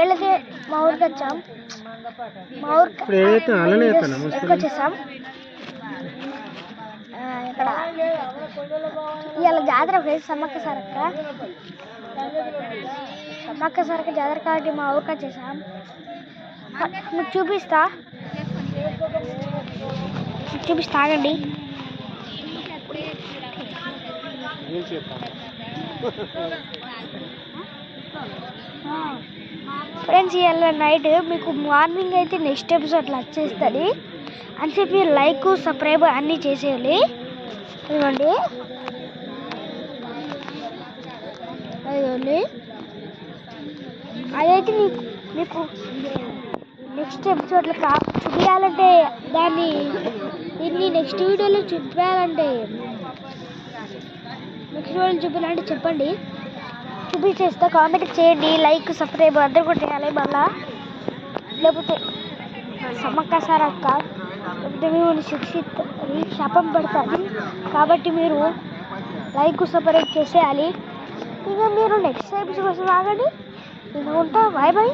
ఏళ్ళకి మా ఊరికి వచ్చాం. మా ఊరికి వచ్చేసాం. ఇక్కడ ఇవాళ జాతర ఫ్రెండ్స్, సమ్మక్క సారక్క జాతర కాబట్టి మా ఊరికి వచ్చేసాం. మీకు చూపిస్తా ఆగండి. ఫ్రెండ్స్, ఇవాళ నైట్ మీకు మార్నింగ్ అయితే నెక్స్ట్ ఎపిసోడ్లో వచ్చేస్తుంది అని చెప్పి మీరు లైక్ సబ్స్క్రైబ్ అన్నీ చేసేయాలి. ఇవ్వండి అదైతే మీకు నెక్స్ట్ ఎపిసోడ్లో చూపించాలంటే దీన్ని నెక్స్ట్ వీడియోలో చూపించాలంటే చెప్పండి, చూపించేస్తా. కామెంట్ చేయండి, లైక్ సబ్స్క్రైబ్ అందరూ కూడా చేయాలి. మళ్ళా లేకపోతే సమ్మక్క సారక్క లేకపోతే మేము శాపం పెడతాను కాబట్టి మీరు లైక్ సబ్స్క్రైబ్ చేసేయాలి. ఇక మీరు నెక్స్ట్ ఎపిసోడ్ కోసం ఆగండి. ఇంకా ఉంటా. Bye bye.